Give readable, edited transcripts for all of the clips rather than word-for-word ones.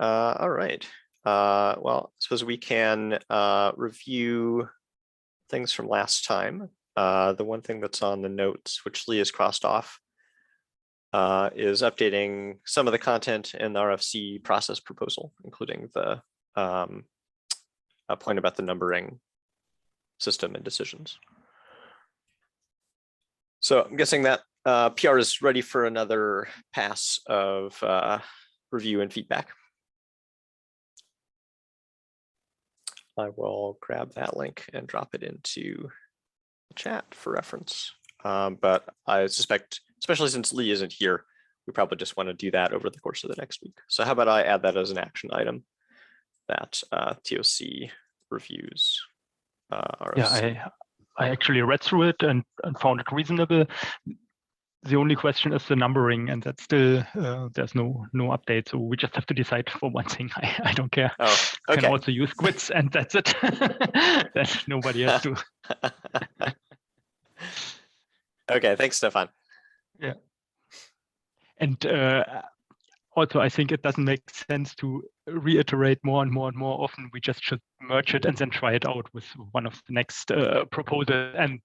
All right. Well, I suppose we can review things from last time. The one thing that's on the notes, which Lee has crossed off, is updating some of the content in the RFC process proposal, including the point about the numbering system and decisions. So I'm guessing that PR is ready for another pass of review and feedback. I will grab that link and drop it into the chat for reference. But I suspect, especially since Lee isn't here, we probably just want to do that over the course of the next week. So how about I add that as an action item, that TOC reviews RFC. Yeah, I actually read through it and found it reasonable. The only question is the numbering, and that's still there's no update. So we just have to decide for one thing. I don't care. Oh, okay. Can also use quits, and that's it. That nobody has to. Okay, thanks, Stephan. Yeah. And also, I think it doesn't make sense to reiterate more and more and more often. We just should merge it and then try it out with one of the next proposals, and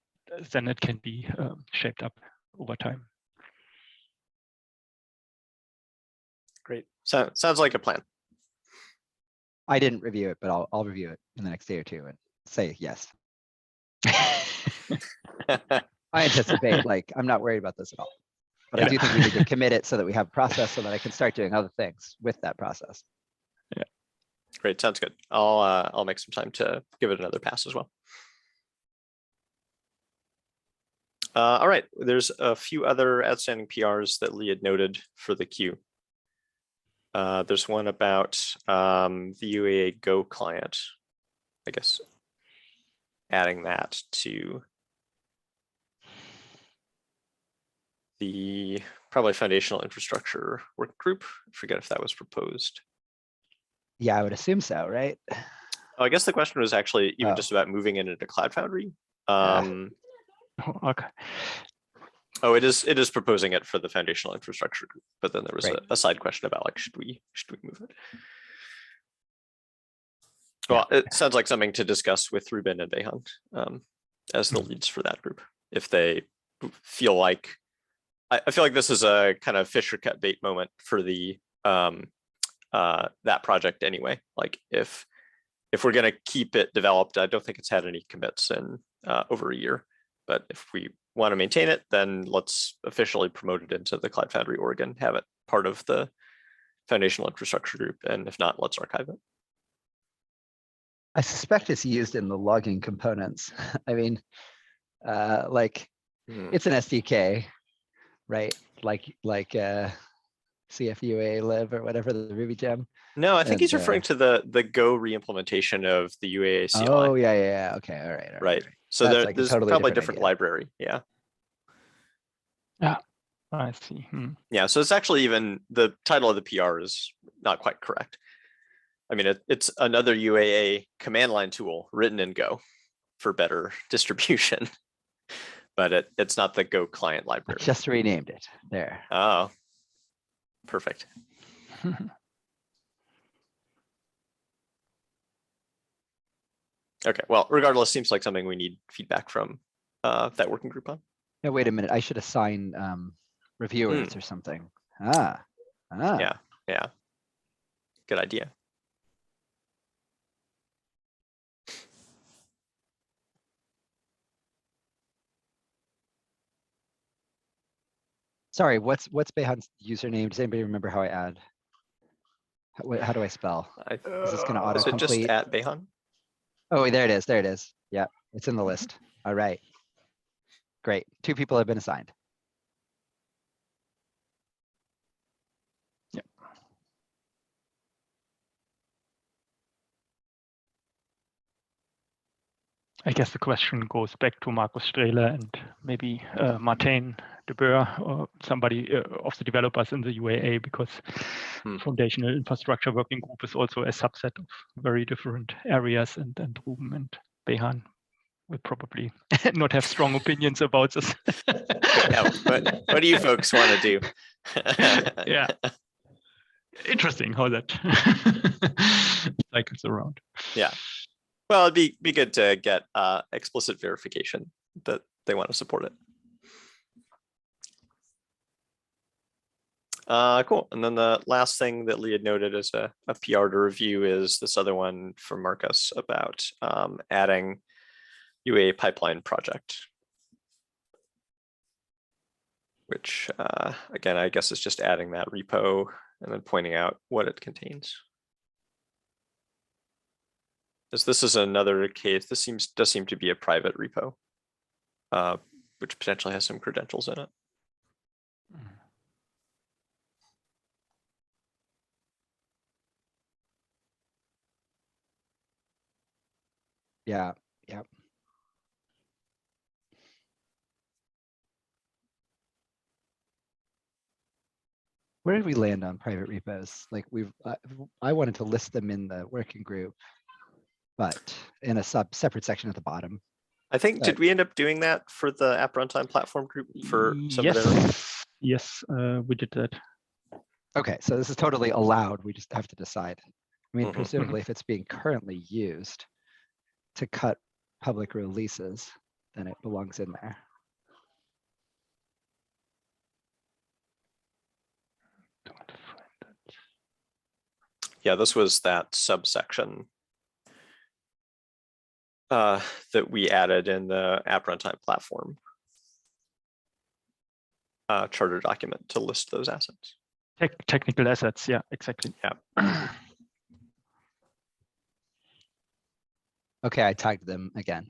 then it can be shaped up over time. Great. So sounds like a plan. I didn't review it, but I'll review it in the next day or two and say yes. I anticipate, like, I'm not worried about this at all. But I do think we need to commit it so that we have a process so that I can start doing other things with that process. Yeah. Great. Sounds good. I'll make some time to give it another pass as well. All right. There's a few other outstanding PRs that Lee had noted for the queue. There's one about the UAA Go client, I guess, adding that to the probably foundational infrastructure work group. I forget if that was proposed. Yeah, I would assume so, right? Oh, I guess the question was actually even just about moving it into Cloud Foundry. Okay. Oh, it is proposing it for the foundational infrastructure group, but then there was a side question about, like, should we move it? Well, it sounds like something to discuss with Ruben and Behan as the leads for that group. If they feel like, I feel like this is a kind of fish or cut bait moment for the that project anyway. Like, if we're going to keep it developed, I don't think it's had any commits in over a year. But if we want to maintain it, then let's officially promote it into the Cloud Foundry Oregon, have it part of the foundational infrastructure group, and if not, let's archive it. I suspect it's used in the logging components. I mean, like, it's an SDK, right? Like CFUA live or whatever, the Ruby gem. No, I think he's referring to the Go re-implementation of the UAA CLI. Oh, yeah. Okay, all right. Right. So there's totally probably a different library. Yeah. Yeah, I see. Yeah, so it's actually, even the title of the PR is not quite correct. I mean, it's another UAA command line tool written in Go for better distribution, but it's not the Go client library. I just renamed it there. Oh, perfect. Okay, well, regardless, seems like something we need feedback from that working group on. No, wait a minute. I should assign reviewers or something. Yeah. Good idea. Sorry, what's Behan's username? Does anybody remember how I add? How do I spell? Is this going to autocomplete? Is it just at Behan? Oh, wait, there it is. There it is. Yeah, it's in the list. All right. Great. 2 people have been assigned. Yeah. I guess the question goes back to Markus Strehler and maybe Martin de Boer or somebody of the developers in the UAA, because foundational infrastructure working group is also a subset of very different areas, and Ruben and Behan will probably not have strong opinions about this. Yeah, what do you folks want to do? Yeah. interesting how that cycles around. Yeah. Well, it'd be good to get explicit verification that they want to support it. Cool. And then the last thing that Lee had noted as a PR to review is this other one from Marcus about adding UA pipeline project, which again, I guess is just adding that repo and then pointing out what it contains. As this is another case, this does seem to be a private repo, which potentially has some credentials in it. Yeah, yeah. Where did we land on private repos? Like I wanted to list them in the working group, but in a separate section at the bottom. I think, did we end up doing that for the app runtime platform group for some of their? Yes, we did that. Okay, so this is totally allowed. We just have to decide. I mean, presumably if it's being currently used to cut public releases, then it belongs in there. Yeah, this was that subsection that we added in the app runtime platform charter document to list those assets. Technical assets, yeah, exactly. Yeah. Okay, I tagged them again.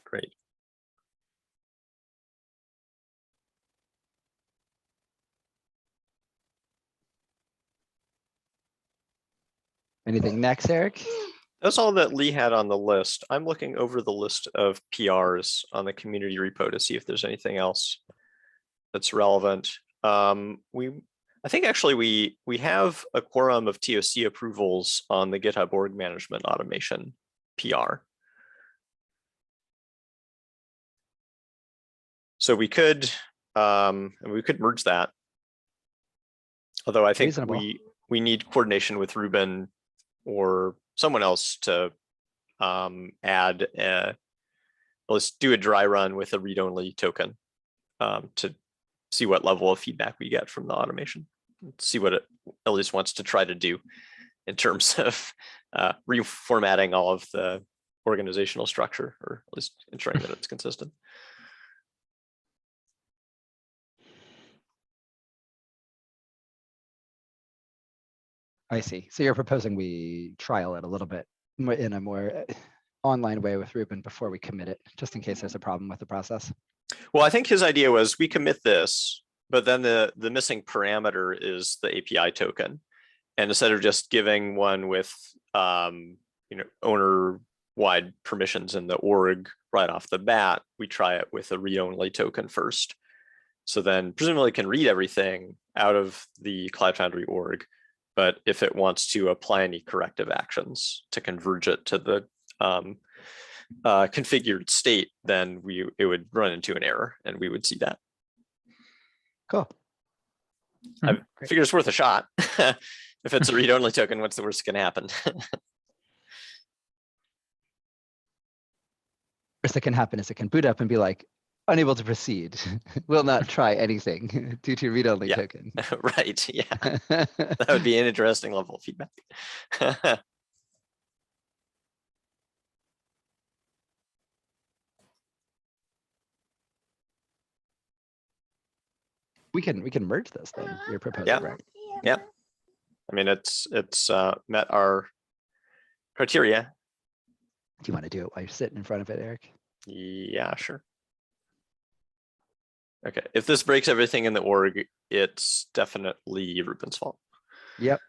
Great. Anything next, Eric? That's all that Lee had on the list. I'm looking over the list of PRs on the community repo to see if there's anything else that's relevant. I think actually we have a quorum of TOC approvals on the GitHub org management automation PR. So we could merge that. Although I think Reasonable. we need coordination with Ruben or someone else to let's do a dry run with a read-only token to see what level of feedback we get from the automation. See what it at least wants to try to do in terms of reformatting all of the organizational structure, or at least ensuring that it's consistent. I see. So you're proposing we trial it a little bit in a more online way with Ruben before we commit it, just in case there's a problem with the process. Well, I think his idea was we commit this, but then the missing parameter is the API token. And instead of just giving one with owner-wide permissions in the org right off the bat, we try it with a read-only token first. So then presumably it can read everything out of the Cloud Foundry org. But if it wants to apply any corrective actions to converge it to the configured state, then it would run into an error and we would see that. Cool. I figure it's worth a shot. If it's a read-only token, what's the worst that can happen? Worst that can happen is it can boot up and be like, unable to proceed, will not try anything due to read-only token. Right, yeah. That would be an interesting level of feedback. We can merge this then, you're proposing, right? Yeah. I mean, it's met our criteria. Do you want to do it while you're sitting in front of it, Eric? Yeah, sure. Okay, if this breaks everything in the org, it's definitely Ruben's fault. Yep.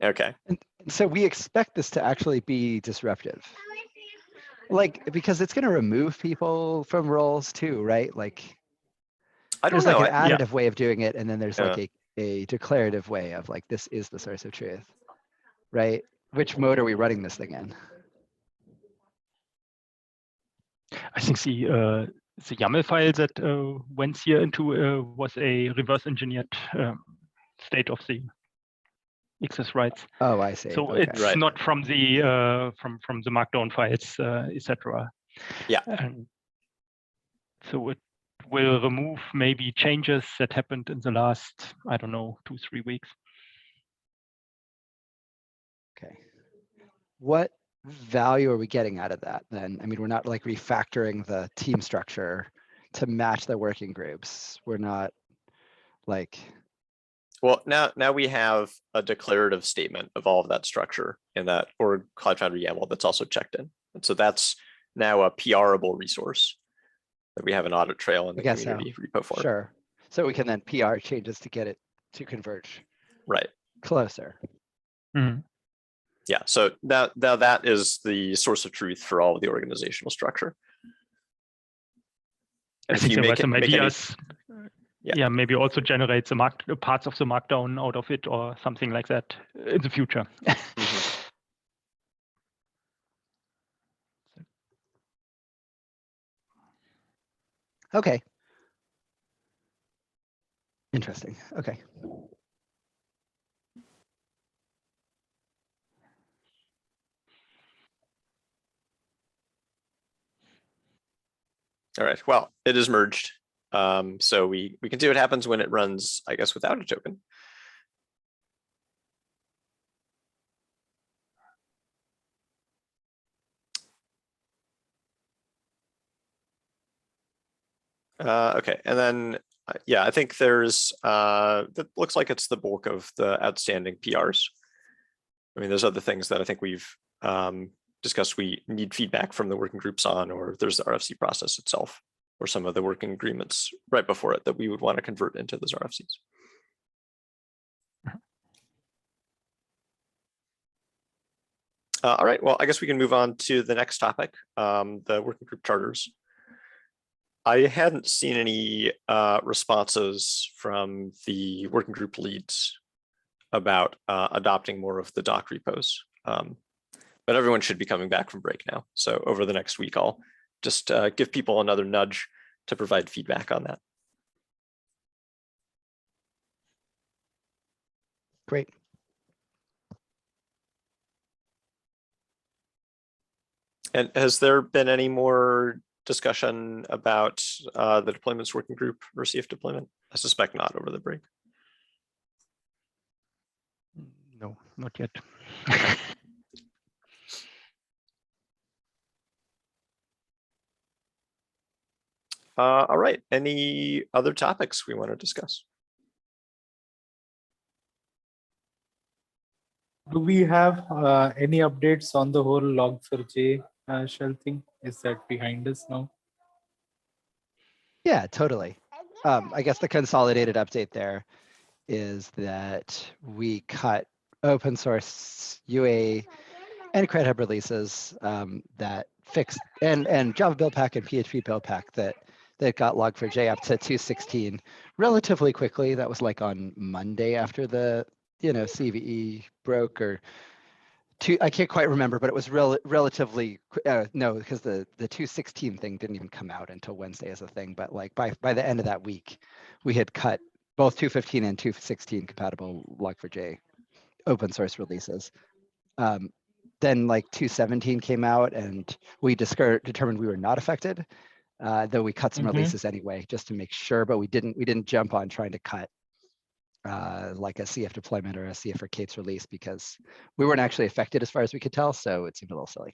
Okay. And so we expect this to actually be disruptive. Like, because it's going to remove people from roles too, right? Like, I don't there's like know. an additive way of doing it, and then there's like Yeah. a declarative way of like, this is the source of truth, right? Which mode are we running this thing in? I think the YAML file that went here into was a reverse engineered state of the access rights. Oh, I see. So Okay. it's Right. not from the from the markdown files, etc. Yeah. And so it will remove maybe changes that happened in the last, I don't know, 2-3 weeks. Okay. What value are we getting out of that then? I mean, we're not like refactoring the team structure to match the working groups. We're not like, Well, now we have a declarative statement of all of that structure in that or Cloud Foundry YAML that's also checked in. And so that's now a PRable resource that we have an audit trail in I the guess so. community repo for. Sure. So we can then PR changes to get it to converge Right. closer. Mhm. Yeah. So now that is the source of truth for all of the organizational structure. And I think there were some ideas. Yeah, maybe also generate the parts of the markdown out of it or something like that in the future. Okay. Interesting. Okay. All right. Well, it is merged. So we can see what happens when it runs, I guess, without a token. Okay, and then yeah, I think there's that looks like it's the bulk of the outstanding PRs. I mean, there's other things that I think we've discussed we need feedback from the working groups on, or there's the RFC process itself, or some of the working agreements right before it that we would want to convert into those RFCs. All right, well, I guess we can move on to the next topic, the working group charters. I hadn't seen any responses from the working group leads about adopting more of the doc repos. But everyone should be coming back from break now. So over the next week, I'll just give people another nudge to provide feedback on that. Great. And has there been any more discussion about the deployments working group or CF deployment? I suspect not over the break. No, not yet. All right, any other topics we want to discuss? Do we have any updates on the whole log4j shell thing? Is that behind us now? Yeah, totally. I guess the consolidated update there is that we cut open source UA and Credhub releases that fixed and Java buildpack and PHP buildpack that got log4j up to 2.16 relatively quickly. That was like on Monday after the CVE broke, or I can't quite remember, but it was relatively no, because the 2.16 thing didn't even come out until Wednesday as a thing. But like by the end of that week, we had cut both 2.15 and 2.16 compatible log4j open source releases. Then like 2.17 came out, and we determined we were not affected, though we cut some releases anyway just to make sure. But we didn't jump on trying to cut like a CF deployment or a CF for Kate's release, because we weren't actually affected as far as we could tell, so it seemed a little silly.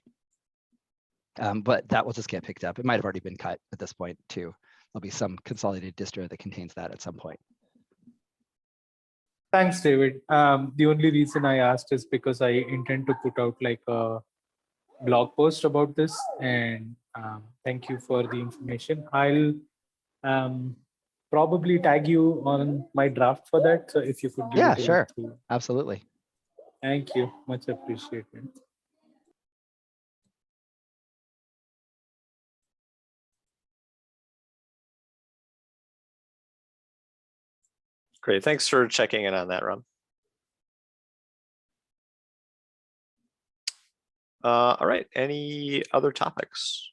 But that will just get picked up. It might have already been cut at this point too. There'll be some consolidated distro that contains that at some point. Thanks, David. The only reason I asked is because I intend to put out like a blog post about this, and thank you for the information. I'll probably tag you on my draft for that. So if you could give Yeah, it a sure. look through. Absolutely. Thank you. Much appreciated. Great. Thanks for checking in on that, Ron. All right. Any other topics?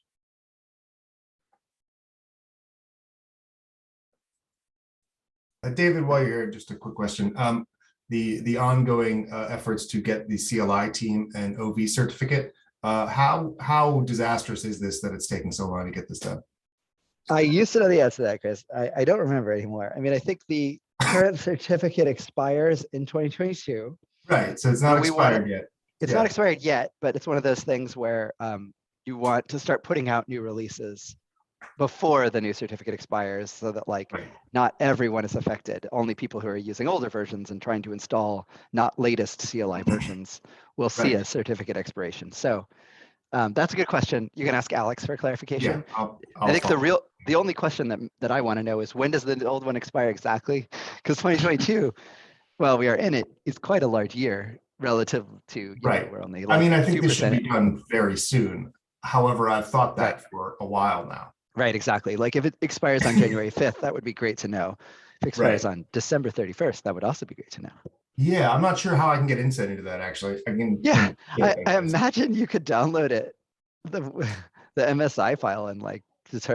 David, while you're here, just a quick question. The ongoing efforts to get the CLI team and OV certificate, how disastrous is this that it's taking so long to get this done? I used to know the answer to that, Chris. I don't remember anymore. I mean, I think the current certificate expires in 2022. Right, so it's not expired yet. It's not expired yet, but it's one of those things where you want to start putting out new releases before the new certificate expires, so that like not everyone is affected. Only people who are using older versions and trying to install not latest CLI versions will see a certificate expiration. So that's a good question. You can ask Alex for clarification. Yeah, I think the only question that I want to know is, when does the old one expire exactly? Because 2022, well, we are in it, is quite a large year relative to, you know, we're only like, I mean, I think this should be done very soon. However, I've thought that for a while now. Right, exactly. Like if it expires on January 5th, that would be great to know. If it expires on December 31st, that would also be great to know. Yeah, I'm not sure how I can get insight into that, actually. I imagine you could download it, the MSI file, and like just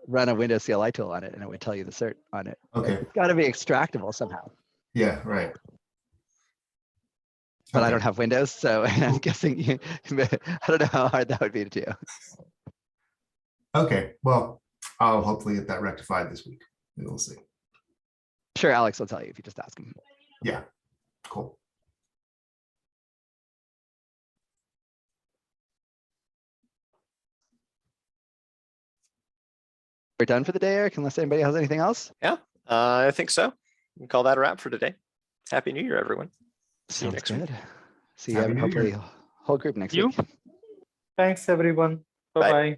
run a Windows CLI tool on it, and it would tell you the cert on it. Okay. It's got to be extractable somehow. Yeah, right. But I don't have Windows, so I'm guessing I don't know how hard that would be to do. Okay, well, I'll hopefully get that rectified this week. We'll see. Sure, Alex will tell you if you just ask him. Yeah, cool. We're done for the day, Eric, unless anybody has anything else? Yeah, I think so. We can call that a wrap for today. Happy New Year, everyone. See you next week. See you, hopefully, whole group next week. Thanks, everyone. Bye-bye.